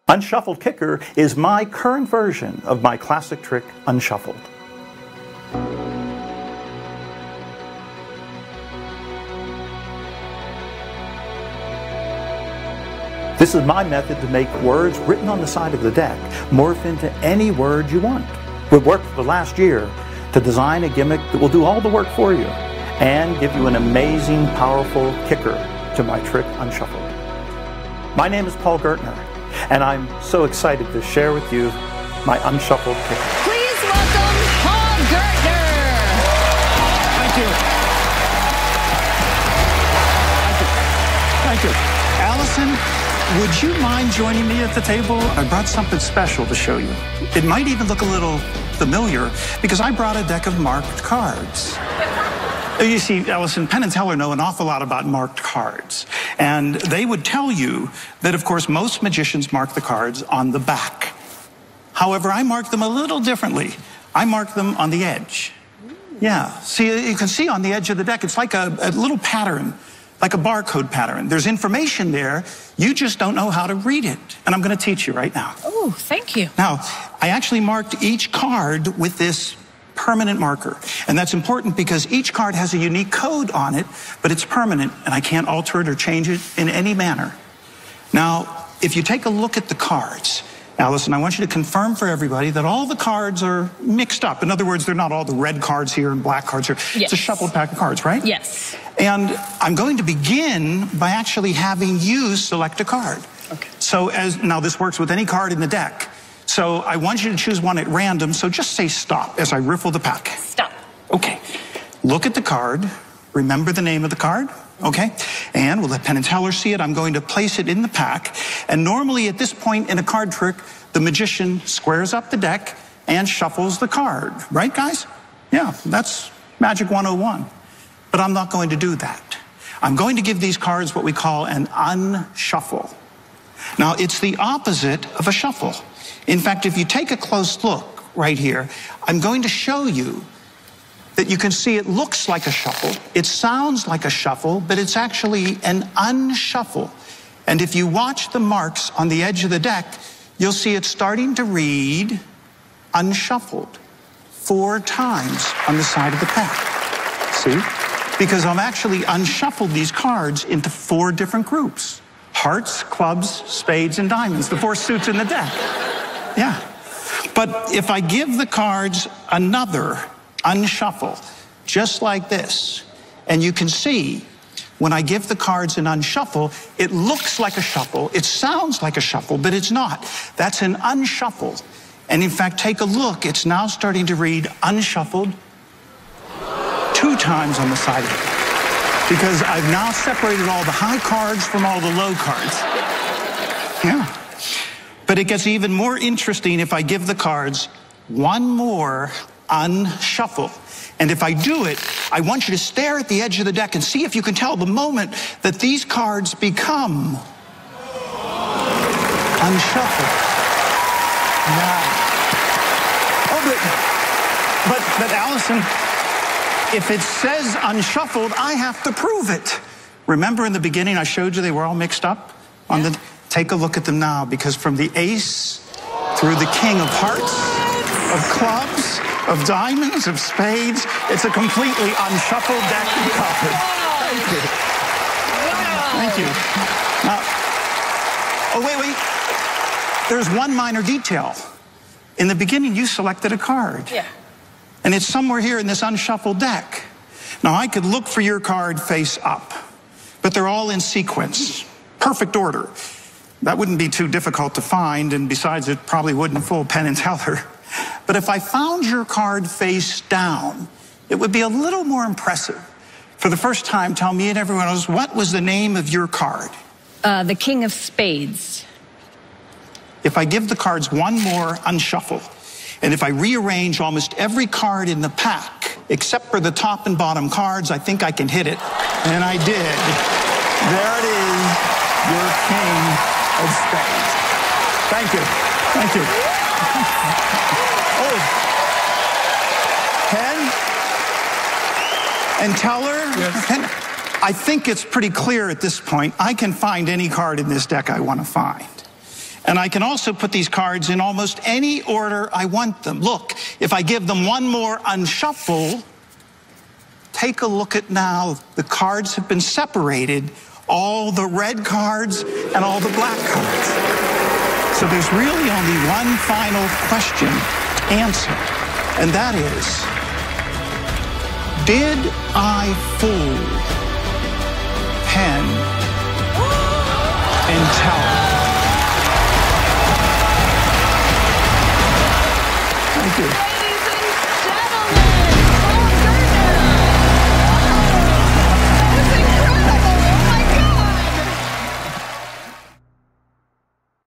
Unshuffled Kicker is my current version of my classic trick, Unshuffled. This is my method to make words written on the side of the deck morph into any word you want. We've worked for the last year to design a gimmick that will do all the work for you and give you an amazing, powerful kicker to my trick, Unshuffled. My name is Paul Gertner, and I'm so excited to share with you my Unshuffled kicker. Please welcome Paul Gertner. Thank you. Thank you. Allison, would you mind joining me at the table? I brought something special to show you. It might even look a little familiar because I brought a deck of marked cards. You see, Allison, Penn and Teller know an awful lot about marked cards. And they would tell you that, of course, most magicians mark the cards on the back. However, I mark them a little differently. I mark them on the edge. Yeah, see, you can see on the edge of the deck, it's like a little pattern, like a barcode pattern. There's information there, you just don't know how to read it. And I'm gonna teach you right now. Oh, thank you. Now, I actually marked each card with this permanent marker. And that's important because each card has a unique code on it, but it's permanent and I can't alter it or change it in any manner. Now, if you take a look at the cards, Allison, I want you to confirm for everybody that all the cards are mixed up. In other words, they're not all the red cards here and black cards here. Yes. It's a shuffled pack of cards, right? Yes. And I'm going to begin by actually having you select a card. Okay. So now this works with any card in the deck. So I want you to choose one at random, so just say stop as I riffle the pack. Stop. Okay. Look at the card. Remember the name of the card. Okay. And we'll let Penn and Teller see it. I'm going to place it in the pack. And normally at this point in a card trick, the magician squares up the deck and shuffles the card. Right, guys? Yeah, that's Magic 101. But I'm not going to do that. I'm going to give these cards what we call an unshuffle. Now, it's the opposite of a shuffle. In fact, if you take a close look right here, I'm going to show you that you can see it looks like a shuffle, it sounds like a shuffle, but it's actually an unshuffle. And if you watch the marks on the edge of the deck, you'll see it starting to read unshuffled 4 times on the side of the pack. See? Because I've actually unshuffled these cards into 4 different groups. Hearts, clubs, spades, and diamonds, the 4 suits in the deck. Yeah. But if I give the cards another unshuffle, just like this, and you can see when I give the cards an unshuffle, it looks like a shuffle, it sounds like a shuffle, but it's not. That's an unshuffle. And in fact, take a look, it's now starting to read unshuffled 2 times on the side of it. Because I've now separated all the high cards from all the low cards. Yeah. But it gets even more interesting if I give the cards one more unshuffle. And if I do it, I want you to stare at the edge of the deck and see if you can tell the moment that these cards become unshuffled. Now, but Allison, if it says unshuffled, I have to prove it. Remember in the beginning I showed you they were all mixed up on the... Take a look at them now, because from the ace through the king of hearts, of clubs, of diamonds, of spades, it's a completely unshuffled deck of cards. Thank you. Thank you. Now, oh, wait. There's one minor detail. In the beginning, you selected a card. Yeah. And it's somewhere here in this unshuffled deck. Now, I could look for your card face up, but they're all in sequence. Perfect order. That wouldn't be too difficult to find, and besides, it probably wouldn't fool Penn and Teller. But if I found your card face down, it would be a little more impressive. For the first time, tell me and everyone else, what was the name of your card? The king of spades. If I give the cards one more unshuffle, and if I rearrange almost every card in the pack, except for the top and bottom cards, I think I can hit it. And I did. There it is, your king of spades. Thank you. Thank you. Oh. Penn and Teller. Yes. Penn, I think it's pretty clear at this point. I can find any card in this deck I want to find. And I can also put these cards in almost any order I want them. Look, if I give them one more unshuffle, take a look at now. The cards have been separated, all the red cards and all the black cards. So there's really only one final question to answer, and that is, did I fool Penn and Teller? Thank you.